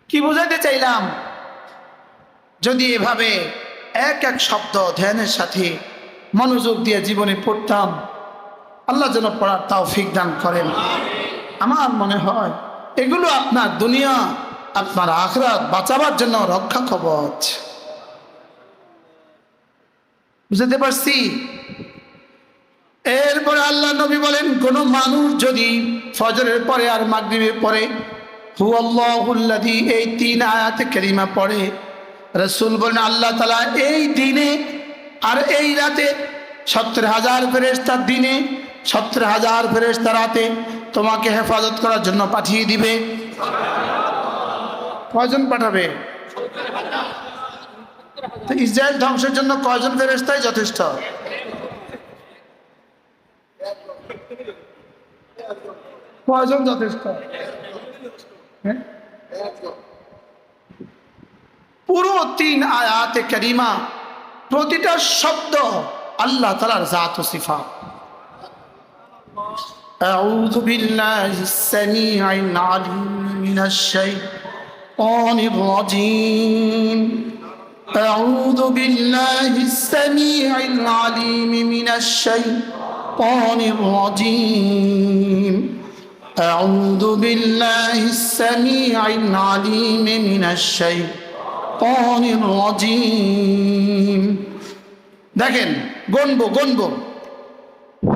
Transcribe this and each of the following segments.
কি বোঝাতে চাইলাম, যদি এভাবে এক এক শব্দ ধ্যানের সাথে মনোযোগ দিয়ে জীবনে পড়তাম, আল্লাহ যেন পড়ার তৌফিক দান করেন। আমার মনে হয় এগুলো আপনার দুনিয়া, আপনার আখিরাত বাঁচাবার জন্য রক্ষা কবচ। বুঝতে পারছি? এরপরে আল্লাহ নবী বলেন, কোন মানুষ যদি ফজরের পরে আর মাগরিবের পরে হুয়াল্লাহুল্লাযী এই 3 আয়াতে কারিমা পড়ে, রাসূল বলেন আল্লাহ তাআলা এই দিনে আর এই রাতে 70,000 ফেরেশতা দিনে, 70,000 ফেরেশতা রাতে তোমাকে হেফাজত করার জন্য পাঠিয়ে দিবে। কয়জন পাঠাবে? তো ইসরায়েল ধ্বংসের জন্য কয়জন ফেরেশতাই যথেষ্ট? কয়জন যথেষ্ট? পুরো 3 আয়াতে কারিমা প্রতিটা শব্দ আল্লাহ তাআলার জাত ও সিফাত। আউযু বিল্লাহিস সামিউল আলিম মিনাশ শাইতানির রাজীম। আউযু বিল্লাহিস সামিউল আলিম মিনাশ শাইতানির রাজীম। أعوذ بالله السميع العليم من الشيطان الرجيم। দেখেন গণবো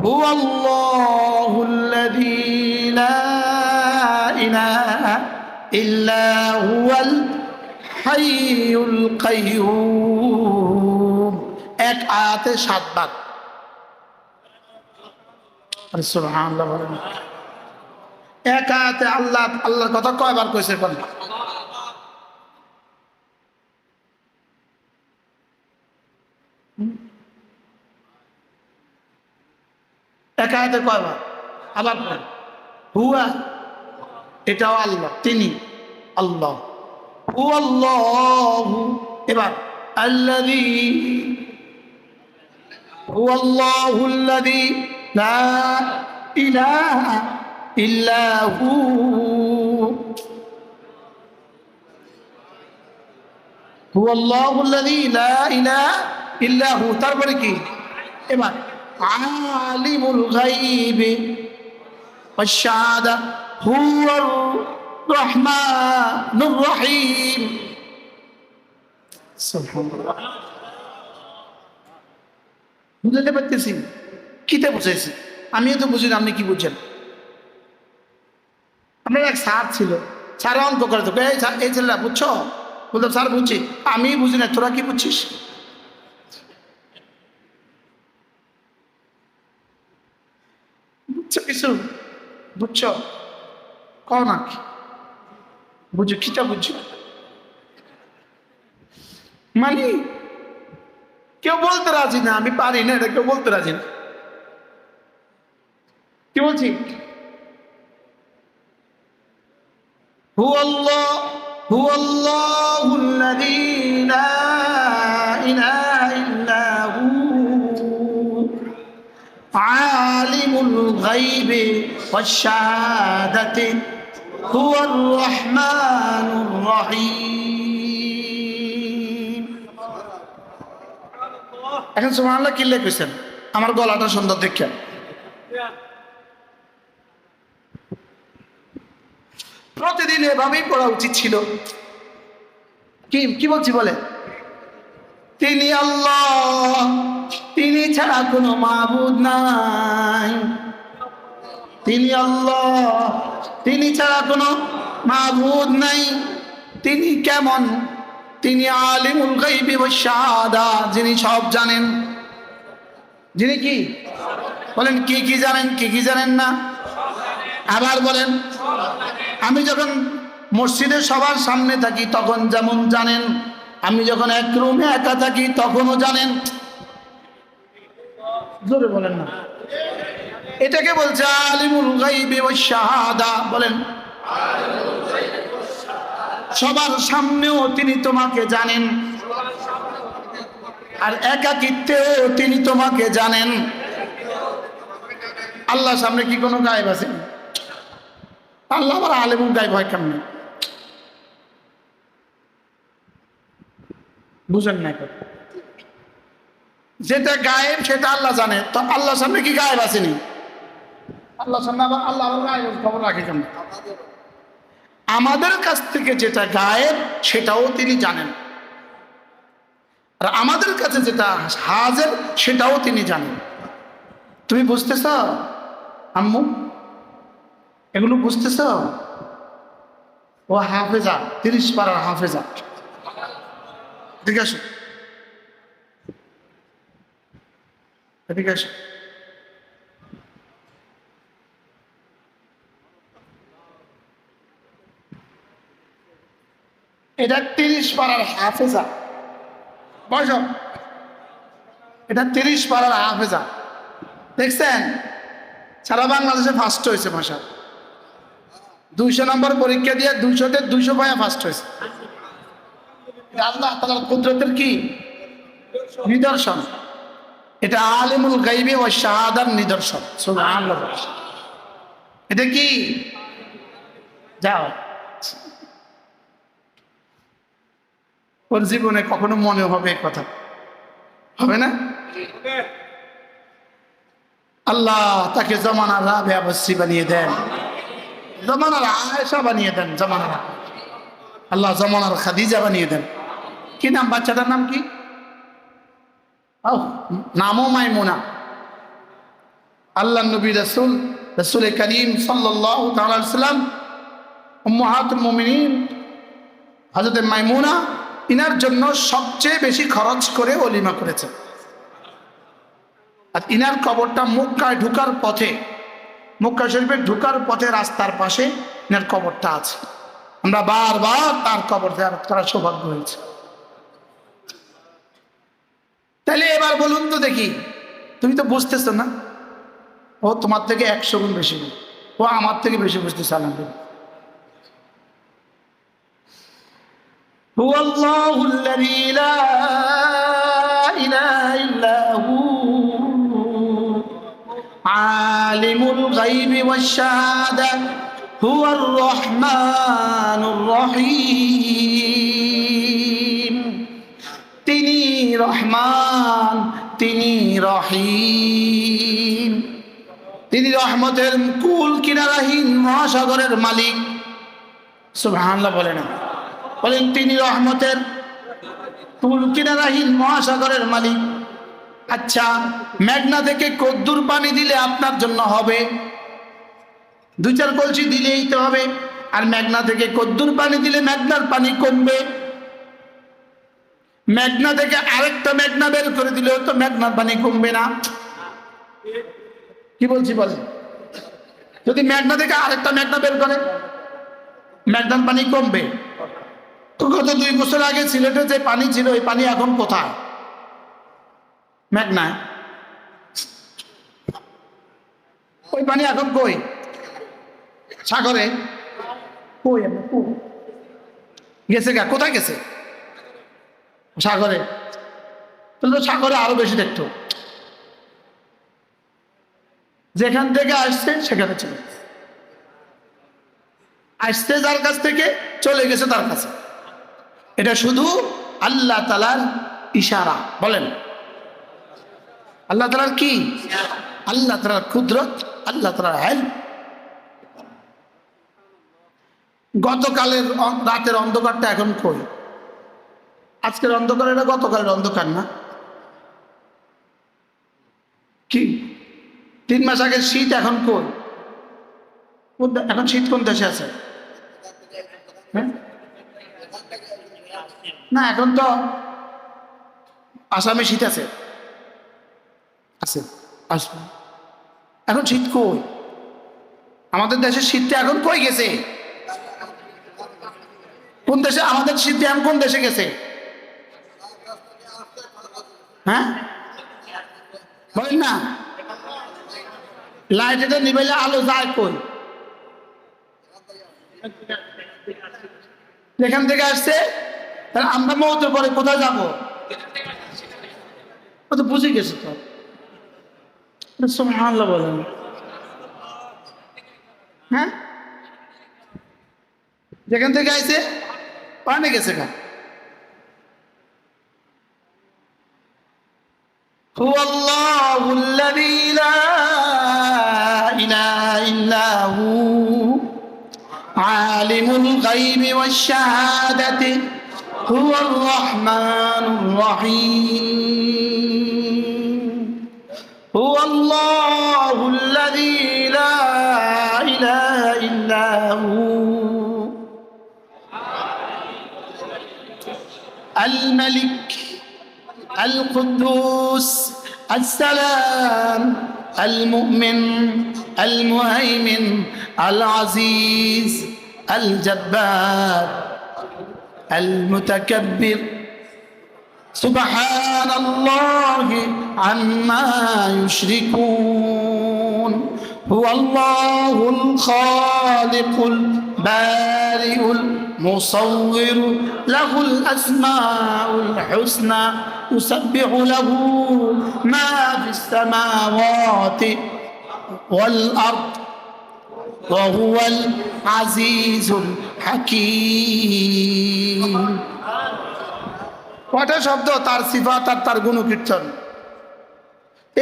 هو الله الذي لا إله إلا هو الحي القيوم। এক আয়াতে 7 বার। সুবহানাল্লাহ। বলেন এক আয়াতে আল্লাহর কথা কয়বার কইছে? কোন এক আয়াতে কয়বার? আবার হুয়া, এটাও আল্লাহ, তিনি আল্লাহ। হুয়াল্লাহু, এবার আল্লাযী, হুয়াল্লাহুল্লাযী লা ইলাহা ইল্লাহু। হুয়াল্লাহুল্লাযী লা ইলাহা ইল্লাহু। তারপরে কি? এবার আলিমুল গায়বি ওয়াশ শাহাদা হুয়ার রহমানুর রহিম। সুবহানাল্লাহ। বুঝতে পারতেছি কিতে বুঝাইছি? আমিও তো বুঝি না, আপনি কি বুঝছেন? আপনার এক স্যার ছিল, স্যার অঙ্ক করে তো, এই ছেলেরা বুঝছো? বলতাম স্যার বুঝছি। আমি বুঝি না, তোরা কি বুঝছিস? বুঝছো কিছু? বুঝছো? কও না কি বুঝো, কিটা বুঝছো? মানে কেউ বলতে রাজি না, আমি পারি না, এটা কেউ বলতে রাজি না। কি বলছি? হুয়াল্লাহুল্লাযী লা ইলাহা ইল্লা হু আলিমুল গায়বি ওয়াশ শাহাদাতি হুয়ার রহমানুর রহিম। এখন সুবহানাল্লাহ কি লিখেছেন? আমার গলাটা সুন্দর দেখেন। প্রতিদিন এভাবেই পড়া উচিত ছিল। কি বলছি বলে? তিনি আল্লাহ, তিনি ছাড়া কোনো মাবুদ নাই। তিনি আল্লাহ, তিনি ছাড়া কোনো মাবুদ নাই। তিনি কেমন? তিনি আলিমুল গায়বি ওয়াশ শাহাদা, যিনি সব জানেন। যিনি কি বলেন? কি জানেন, কি জানেন না? আবার বলেন। আমি যখন মসজিদে সবার সামনে থাকি তখন যেমন জানেন, আমি যখন এক রুমে একা থাকি তখনও জানেন। জোরে বলেন না। এটাকে বলছে আলিমুল গায়বি ওয়াশ শাহাদা। বলেন সবার সামনেও তিনি তোমাকে জানেন, আর একাকিত্বেও তিনি তোমাকে জানেন। আল্লাহর সামনে কি কোনো গায়েব আছে? আল্লাহ আবার আলেমুল গায়েব হয় কেমনে? বুঝেন না কথা। যেটা গায়েব সেটা আল্লাহ জানে, তো আল্লাহর সামনে কি গায়েব আসেনি? আল্লাহর সামনে আবার আল্লাহ আবার গায়েব খবর রাখে কেন? আমাদের কাছ থেকে যেটা গায়েব সেটাও তিনি জানেন, আর আমাদের কাছে যেটা হাজির সেটাও তিনি জানেন। তুমি বুঝতেছ আম্মু? এগুলো বুঝতেছ? ও হাফেজা, 30 পারার হাফেজা। ঠিক আছে, ঠিক আছে। এটা 30 পারার হাফেজা। বয়স, এটা 30 পারার হাফেজা। দেখছেন, সারা বাংলাদেশে ফার্স্ট হয়েছে ভাষা। 200 নম্বর পরীক্ষা দিয়ে 200-তে 200 পায়া ফার্স্ট হয়েছে। এটা আল্লাহ তাআলার কুদরতের কি নিদর্শন। এটা আলিমুল গায়বি ওয়া শাহাদার নিদর্শন। সুবহানাল্লাহ। এটা কি? যাও, ওর জীবনে কখনো মনে হবে কথা? হবে না। আল্লাহ তাকে জমানার রাবিয়া বসরি বানিয়ে দেন, জমানার আয়েশা বানিয়ে দেন, জমানার আল্লাহ জমানার খাদিজা বানিয়ে দেন। কি নাম বাচ্চাটার নাম কি? নামও মাইমুনা। আল্লাহ নবী রাসূল করিম সাল্লাল্লাহু তাআলা আলাইহি সাল্লাম উম্মাহাতুল মুমিনিন হযরত মাইমুনা ইনার জন্য সবচেয়ে বেশি খরচ করে ওলিমা করেছে। আর ইনার কবরটা মক্কায় ঢুকার পথে, মক্কা শরীফে ঢুকার পথে রাস্তার পাশে ইনার কবরটা আছে। আমরা বারবার তার কবর জিয়ারত করার সৌভাগ্য হয়েছে। তাহলে এবার বলুন তো দেখি, তুমি তো বুঝতেছো না, ও তোমার থেকে 100 গুণ বেশি, ও আমার থেকে বেশি বুঝতেছে। আলহামদুলিল্লাহ। هو الله الذي لا إله إلا هو عالم الغيب والشهادة هو الرحمن الرحيم। তিনি রহমান, তিনি রহিম। তিনি রহমতের কুল কিনারাহীন মহাসাগরের মালিক। সুবহানাল্লাহ বলে না, বলেন তিনি রহমতের কুল কিনারাহীন মহাসাগরের মালিক। আচ্ছা, মেঘনা থেকে কদ্দুর পানি দিলে আপনার জন্য হবে? 2-4 কলসি দিলেই তো হবে। আর মেঘনা থেকে কদ্দুর পানি দিলে মেঘনার পানি কমবে। মেঘনা থেকে আরেকটা মেঘনা বের করে দিলেও তো মেঘনার পানি কমবে না। কি বলছি বলেন? যদি মেঘনা থেকে আরেকটা মেঘনা বের করে, মেঘনার পানি কমবে। তো গত 2 বছর আগে সিলেটে যে পানি ছিল, ওই পানি এখন কোথায়? মেঘনায়। ওই পানি এখন কই? সাগরে। কই গেছে গা? কোথায় গেছে? সাগরে। তাহলে সাগরে আরো বেশি দেখতো। যেখান থেকে আসছে সেখানে ছিল, আসছে যার কাছ থেকে চলে গেছে তার কাছে। এটা শুধু আল্লাহ তাআলার ইশারা। বলেন আল্লাহ তাআলার কি? আল্লাহ তাআলার কুদরত, আল্লাহ তাআলার ইলম। গতকালের রাতের অন্ধকারটা এখন কই? আজকের অন্ধকার এটা গতকালের অন্ধকার না? কি 3 মাস আগের শীত এখন কই? এখন শীত কোন দেশে আছে? হ্যাঁ? না, এখন তো আসামে শীত আছে, আছে, আসবে। এখন শীত কই? আমাদের দেশের শীতটা এখন কই গেছে? কোন দেশে আমাদের শীত এখন কোন দেশে গেছে? হ্যাঁ বলেন না। লাইট এটা নিবাইলে আলো যায় কই? যেখান থেকে আসছে। তাহলে আমরা মৌতের পরে কোথায় যাবো? ও তো বুঝে গেছে তো। সুবহানাল্লাহ বলেন। হ্যাঁ, যেখান থেকে আইছে পানে গেছে গা। হুয়াল্লাহুল্লাযী লা ইলাহা ইল্লা হু আলিমুল গায়বি ওয়াশ শাহাদাতি হুয়ার রাহমানুর রহিম। হুয়াল্লাহুল্লাযী লা ইলাহা ইল্লা হু الملك القدوس السلام المؤمن المهيمن العزيز الجبار المتكبر سبحان الله عما يشركون هو الله الخالق البارئ المصور له الأسماء الحسنى يسبح له ما في السماوات والأرض وهو العزيز الحكيم। কয়টা শব্দ, তার সিফাত আর তার গুণকীর্তন।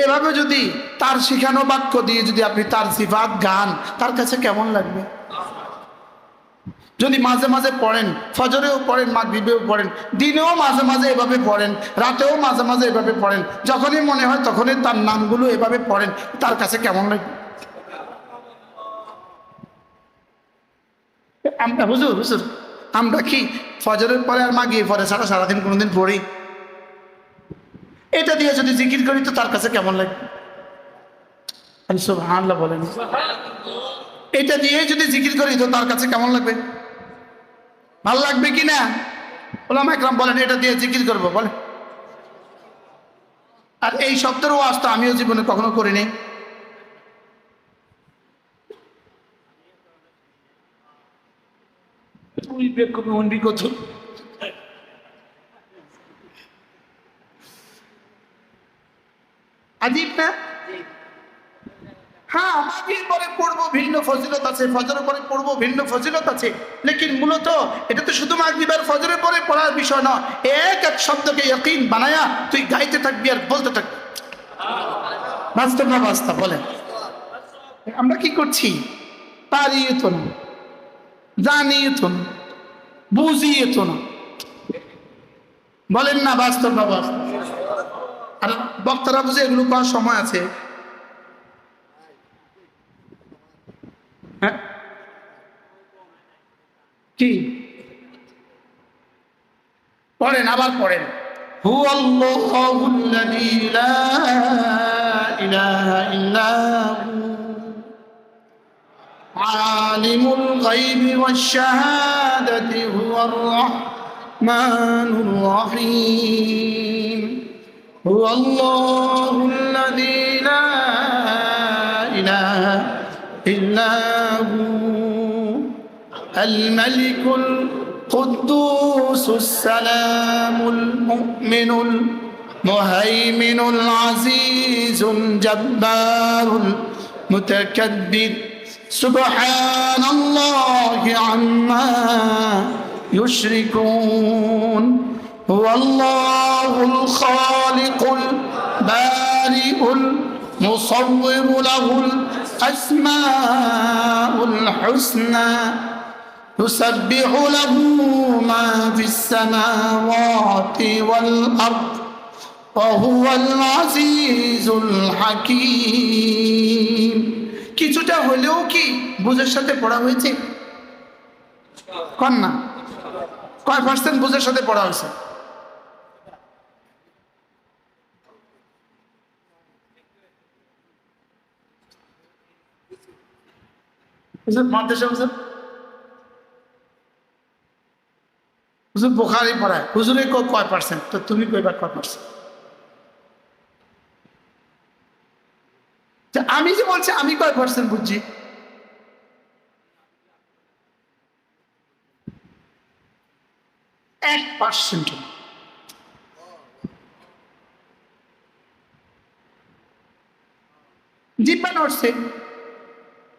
এভাবে যদি তার শিখানো বাক্য দিয়ে যদি আপনি তার সিফাত গান, তার কাছে কেমন লাগবে? যদি মাঝে মাঝে পড়েন, ফজরেও পড়েন, মাগরিবেও পড়েন, দিনেও মাঝে মাঝে এভাবে পড়েন, রাতেও মাঝে মাঝে এভাবে পড়েন, যখনই মনে হয় তখনই তার নামগুলো এভাবে পড়েন, তার কাছে কেমন লাগবে? আমরা হুজুর আমরা কি ফজরের পরে আর মাগরিবের পরে ছাড়া সারাদিন কোনোদিন পড়ি? এটা দিয়ে যদি জিকির করি তো তার কাছে কেমন লাগবে? সুবহানাল্লাহ বলেন। এটা দিয়ে যদি জিকির করি তো তার কাছে কেমন লাগবে? ভালো লাগবে কি না? উলামা ইকরাম বলেন এটা দিয়ে জিকির করবো, বলে। আর এই শব্দের ওয়াজ তো আমিও জীবনে কখনো করিনি। আজীব না? হ্যাঁ, মাগরিব পরে পড়বো ভিন্ন ফজিলত আছে, ফজরের পরে পড়বো ভিন্ন ফজিলত আছে, লেকিন মূলত এটা তো শুধু মাগরিব আর ফজরের পরে পড়ার বিষয় না। এক এক শব্দকে ইয়াকিন বানায়া তুই গাইতে থাকবি আর বলতে থাকবি। বাস্তব না বাস্তব বলেন? আমরা কি করছি? পারিয়ে তো না, জানিয়ে তো না, বুঝিয়ে তো না, বলেন না? বাস্তব না বাস্তব? আর বক্তারা বুঝে এগুলো করার সময় আছে? কি পড়েন, আবার পড়েন। হুয়াল্লাহুল্লাযী লা ইলাহা ইল্লা হু আলিমুল গায়বি ওয়াশ শাহাদাতি হুয়ার রাহমানুর রহিম। হুয়াল্লাহুল্লাযী লা ইলাহা ইল্লা হু الملك القدوس السلام المؤمن المهيمن العزيز الجبار المتكبر سبحان الله عما يشركون هو الله الخالق البارئ المصور له الأسماء الحسنى يسبح له ما في السماوات والأرض وهو العزيز الحكيم। কিছুটা হলেও কি বুঝের সাথে পড়া হয়েছে? কোন না? কয় পার্সেন্ট বুঝের সাথে পড়া হয়েছে? মাদ্রাসা হুজুর বুখারী পড়ায়, হুজুরে কয় পার্সেন্ট? তো তুমি কয়বার কয় পার্সেন্ট? আমি যে বলছি আমি কয় পার্সেন্ট বুঝছি? 1%। জিব্বা নড়ছে,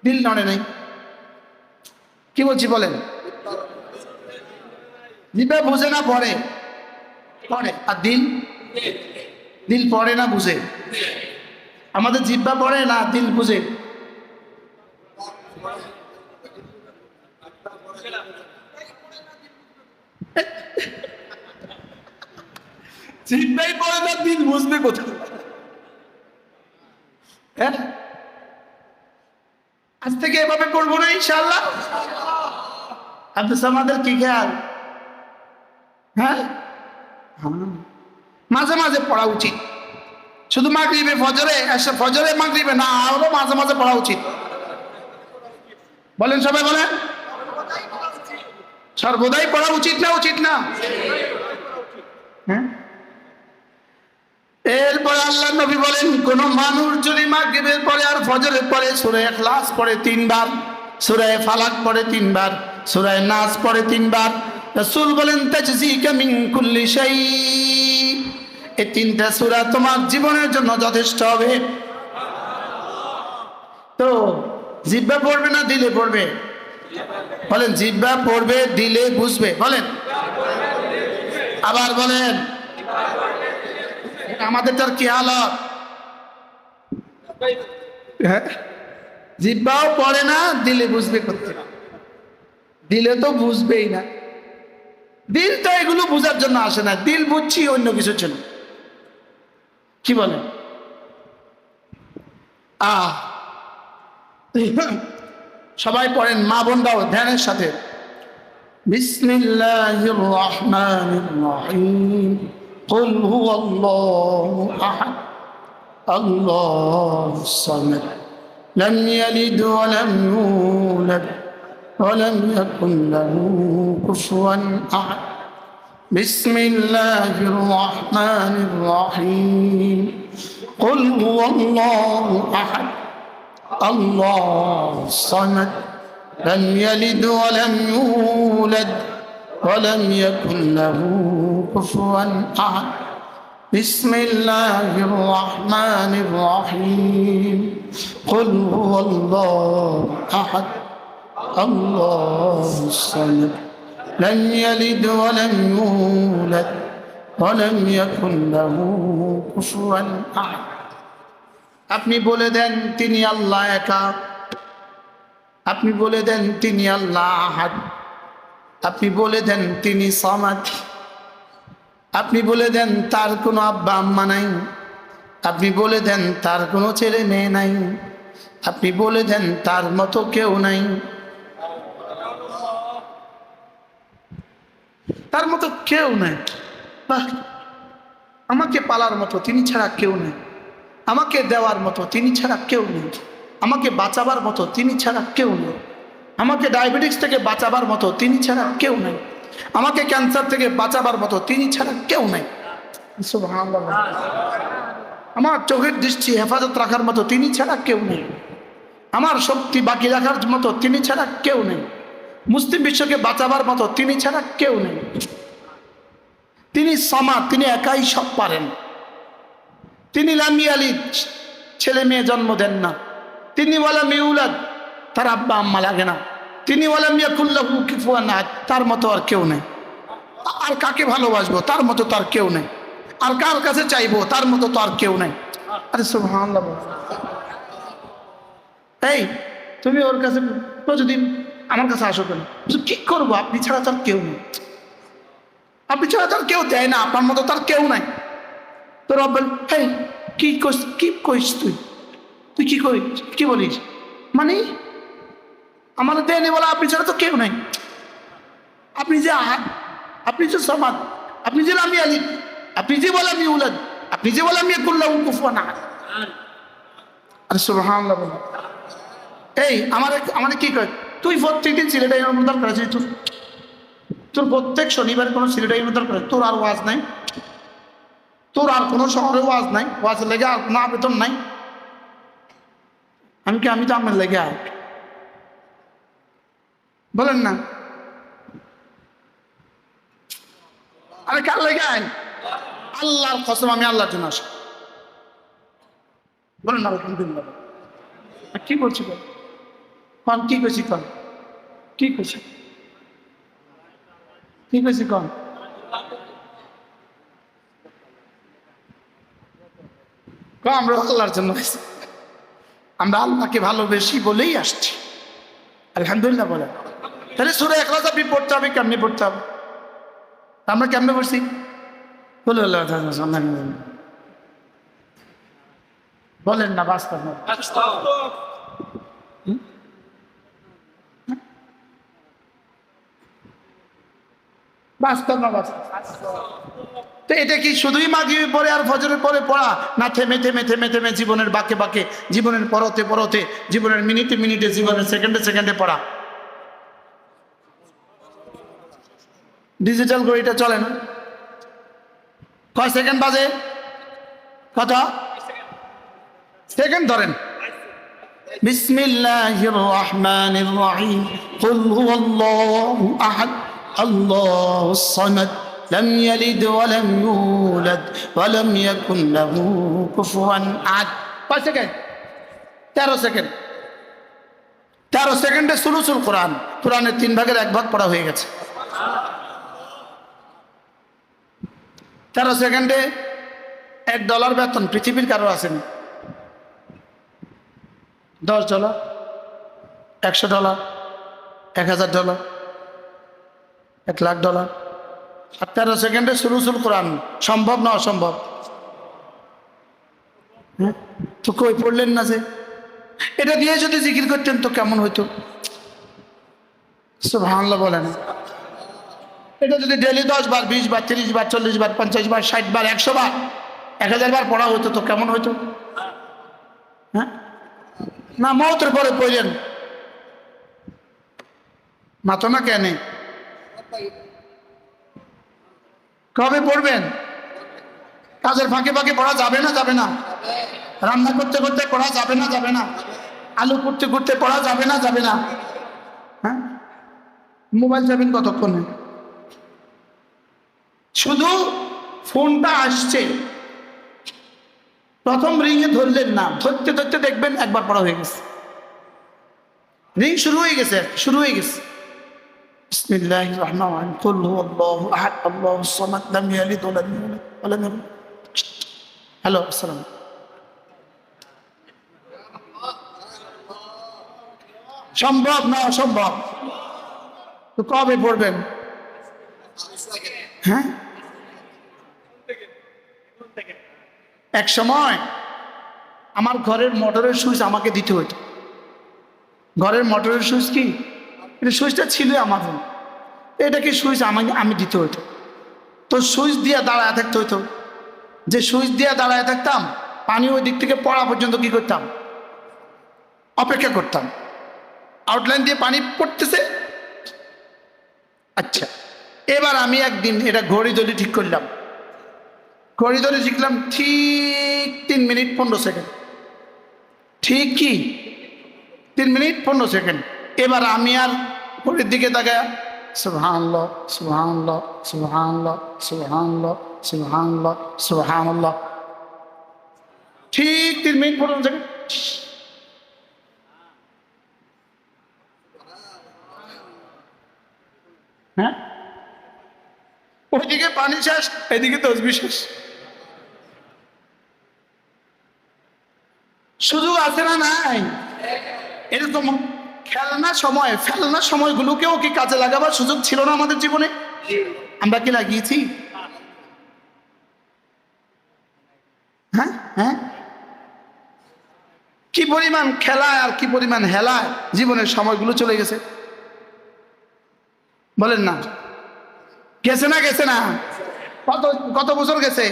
দিল নড়ে নাই। কি বলছি বলেন? জিব্বা বুঝে না, পড়ে, আর দিল দিল পড়ে না বুঝে? আমাদের জিহ্বা পড়ে না দিল বুঝে? জিহ্বাই পড়ে না, দিল বুঝবে কোথায়? হ্যাঁ, আজ থেকে এভাবে করবো না ইনশাআল্লাহ। আব্দুল সামাদের কি খেয়াল? হ্যাঁ, মাঝে মাঝে পড়া উচিত। শুধু মাগরিবে ফজরে, ফজরে মাগরিবে না, আরো মাঝে মাঝে পড়া উচিত। বলেন সবাই বলেন, সর্বদাই পড়া উচিত না উচিত না? হ্যাঁ। এরপরে আল্লাহ নবী বলেন, কোন মানুষ যদি মাগরিবের পরে আর ফজরের পরে সূরা ইখলাস পড়ে 3 বার, সূরা ফালাক পড়ে 3 বার, সূরা নাস পড়ে 3 বার, রাসূল বলেন তাজজিকা মিন কুল্লি শাই, এই 3টা সূরা তোমার জীবনের জন্য যথেষ্ট হবে। তো জিহ্বা পড়বে না দিলে পড়বে? বলেন, জিহ্বা পড়বে, দিলে বুঝবে। বলেন, আবার বলেন। আমাদের তার কি হালত? জিহ্বাও পড়ে না, দিলে বুঝবে করতে? দিলে তো বুঝবেই না। দিল তো এগুলো বুঝার জন্য আসে না, দিল বুঝছি অন্য কিছুর জন্য। কি বলেন? সবাই পড়েন, মা বোনরাও ধ্যানের সাথে। বিসমিল্লাহির রহমানির রহিম। قل هو الله أحد الله الصمد لم يلد ولم يولد ولم يكن له كفوا أحد بسم الله الرحمن الرحيم قل هو الله أحد الله الصمد لم يلد ولم يولد ولم يكن له كفوا أحد بسم الله الرحمن الرحيم قل هو الله أحد الله الصمد لم يلد ولم يولد ولم يكن له كفوا أحد। আপনি বলে দেন তিনি আল্লাহ একা, আপনি বলে দেন তিনি আল্লাহ আহাদ, আপনি বলে দেন তিনি সামাদ, আপনি বলে দেন তার কোনো আব্বা আম্মা নাই, আপনি বলে দেন তার কোনো ছেলে মেয়ে নাই, আপনি বলে দেন তার মতো কেউ নাই, তার মতো কেউ নাই। বাহ, আমাকে পালার মতো তিনি ছাড়া কেউ নেই, আমাকে দেওয়ার মতো তিনি ছাড়া কেউ নেই, আমাকে বাঁচাবার মতো তিনি ছাড়া কেউ নেই, আমাকে ডায়াবেটিস থেকে বাঁচাবার মতো তিনি ছাড়া কেউ নেই, আমাকে ক্যান্সার থেকে বাঁচাবার মতো তিনি ছাড়া কেউ নেই। সুবহানাল্লাহ। আমার চোখের দৃষ্টি হেফাজত রাখার মতো তিনি ছাড়া কেউ নেই, আমার শক্তি বাকি রাখার মতো তিনি ছাড়া কেউ নেই, মুসলিম বিশ্বকে বাঁচাবার মতো তিনি ছাড়া কেউ নেই। তিনি সামাদ, তিনি একাই সব পারেন। তিনি লাম ইয়ালিদ, ছেলে মেয়ে জন্ম দেন না। তিনি ওয়ালাম ইউলাদ, তার আব্বা আম্মা লাগে না। তিনি ওয়ালাম ইয়াকুল লাহু কুফুয়ান আহাদ, তার মতো আর কেউ নেই। আর কাকে ভালোবাসবো, তার মতো তার কেউ নেই। আর কার কাছে চাইবো, তার মতো তো আর কেউ নেই। আরে সুবহানাল্লাহ। এই তুমি ওর কাছে প্রতিদিন আমার কাছে আসো কেন? কি করবো, আপনি ছাড়া তার কেউ নেই, আপনি ছাড়া তার কেউ দেয় না, আপনার মতো তার কেউ নাই। তো রব বল, এই কি কইস তুই, তুই কি করিস, কি বলিস? মানে আমার দেয়নি বলা, আপনি ছাড়া তো কেউ নাই। আপনি যে আহাদ, আপনি যে সামাদ, আপনি যে লাম ইয়ালিদ, আপনি যে ওয়ালাম ইউলাদ, আপনি যে ওয়ালাম ইয়াকুল লাহু কুফুয়ান আহাদ। আরে সুবহানাল্লাহ। এই আমার কি কয়, তুই প্রত্যেকদিন সিলেটে অনুদান করেছিস, তোর প্রত্যেক শনিবার কোনো সিলেটে অনুদান করে, তোর আর ওয়াজ নাই, তোর আর কোনো শহরে ওয়াজ নাই, ওয়াজের লেগে আর কোনো আবেদন নাই। আমি তো আমার লেগে আর বলেন না, আরে কার লেগে আইন? আল্লাহর কসম, আমি আল্লাহর জন্য আসি। বলেন না আলহামদুলিল্লাহ। কি করছি বল, কন কি করছি, কন কি করছি, কি করছি কন। আমরা আল্লাহর জন্য আসছি, আমরা আল্লাহকে ভালোবেসি বলেই আসছি। আলহামদুলিল্লাহ বলেন। তাহলে সূরা ইখলাস আপনি পড়তে হবে, কেমনি পড়তে হবে? আমরা কেমনে পড়ছি? বলেন না, বাস্তব না। বাস্তব না বাস্তব। তো এটা কি শুধুই মাগরিবের পরে আর ফজরের পরে পড়া, না থেমে থেমে থেমে থেমে জীবনের বাঁকে বাঁকে, জীবনের পরতে পরতে, জীবনের মিনিটে মিনিটে, জীবনের সেকেন্ডে সেকেন্ডে পড়া? ডিজিটাল ঘড়িটা চলে না? কয় সেকেন্ড বাজে? কত সেকেন্ড ধরেন? বিসমিল্লাহির রহমানির রহিম। কুল হুয়াল্লাহু আহাদ আল্লাহুস সামাদ লাম ইয়ালিদ ওয়া লাম ইউলাদ ওয়া লাম ইয়াকুন লাহু কুফুয়ান আহাদ। কয় সেকেন্ড? 13 সেকেন্ড। 13 সেকেন্ডে সুলুসুল কোরআন, কোরআনের 3 ভাগের 1 ভাগ পড়া হয়ে গেছে। 13 সেকেন্ডে $1 বেতন পৃথিবীর কারো আসেনি। $10, $100, $1000, $1,00,000। আর 13 সেকেন্ডে সুলুসুল কোরআন সম্ভব না অসম্ভব? তো কই পড়লেন না যে? এটা দিয়ে যদি জিকির করতেন তো কেমন হইতো? সুবহানাল্লাহ বলেন। এটা যদি ডেলি 10 বার, 20 বার, 30 বার, 40 বার, 50 বার, 60 বার, 100 বার, 1000 বার পড়া হতো তো কেমন হইতো? হ্যাঁ না, মওতের পরে পড়লেন মাতো না কেন? কবে পড়বেন? কাজের ফাঁকে ফাঁকে পড়া যাবে না? যাবে না? রান্না করতে করতে পড়া যাবে না? যাবে না? আলু করতে করতে পড়া যাবে না? যাবে না? হ্যাঁ, মোবাইল যাবেন কতক্ষণে? শুধু ফোনটা আসছে, প্রথম রিংয়ে ধরলেন না, ধরতে ধরতে দেখবেন একবার পড়া হয়ে গেছে, রিং শুরু হয়ে গেছে, শুরু হয়ে গেছে। বিসমিল্লাহির রহমানির রহিম। কুল হুয়াল্লাহু আহাদ আল্লাহুস সামাদ লাম ইয়ালিদ ওয়া লাম ইউলাদ ওয়া লাম ইয়াকুন। হ্যালো, আসসালাম। সম্ভব না অসম্ভব? তো কবে পড়বেন? হ্যাঁ, এক সময় আমার ঘরের মোটরের সুইচ আমাকে দিতে হতো। ঘরের মোটরের সুইচ কি, এটা সুইচটা ছিল আমার, এটা কি সুইচ আমি দিতে হতো। তো সুইচ দিয়ে দাঁড়ায় থাকতে হতো। যে সুইচ দিয়ে দাঁড়ায় থাকতাম, পানি ওই দিক থেকে পড়া পর্যন্ত কি করতাম? অপেক্ষা করতাম। আউটলাইন দিয়ে পানি পড়তেছে। আচ্ছা, এবার আমি একদিন এটা ঘড়ি ধরে ঠিক করলাম। ঘড়ি ধরে শিখলাম ঠিক 3 মিনিট 15 সেকেন্ড। ঠিক কি 3 মিনিট 15 সেকেন্ড। এবার আমি আর ঘড়ির দিকে তাকায় সুবহানাল্লাহ সুবহানাল্লাহ সুবহানাল্লাহ সুবহানাল্লাহ সুবহানাল্লাহ সুবহানাল্লাহ, ঠিক 3 মিনিট 15 সেকেন্ড। হ্যাঁ, ওইদিকে পানি শেষ, এদিকে তসবিহ শেষ। সুযোগ আছে না নাই? এরকম ফেলনা সময়গুলোকেও কি কাজে লাগাবার সুযোগ ছিল না আমাদের জীবনে? আমরা কি লাগিয়েছি? হ্যাঁ হ্যাঁ, কি পরিমাণ খেলায় আর কি পরিমাণ হেলায় জীবনের সময়গুলো চলে গেছে, বলেন না? গেছে না? গেছে না? কত কত বছর গেছে?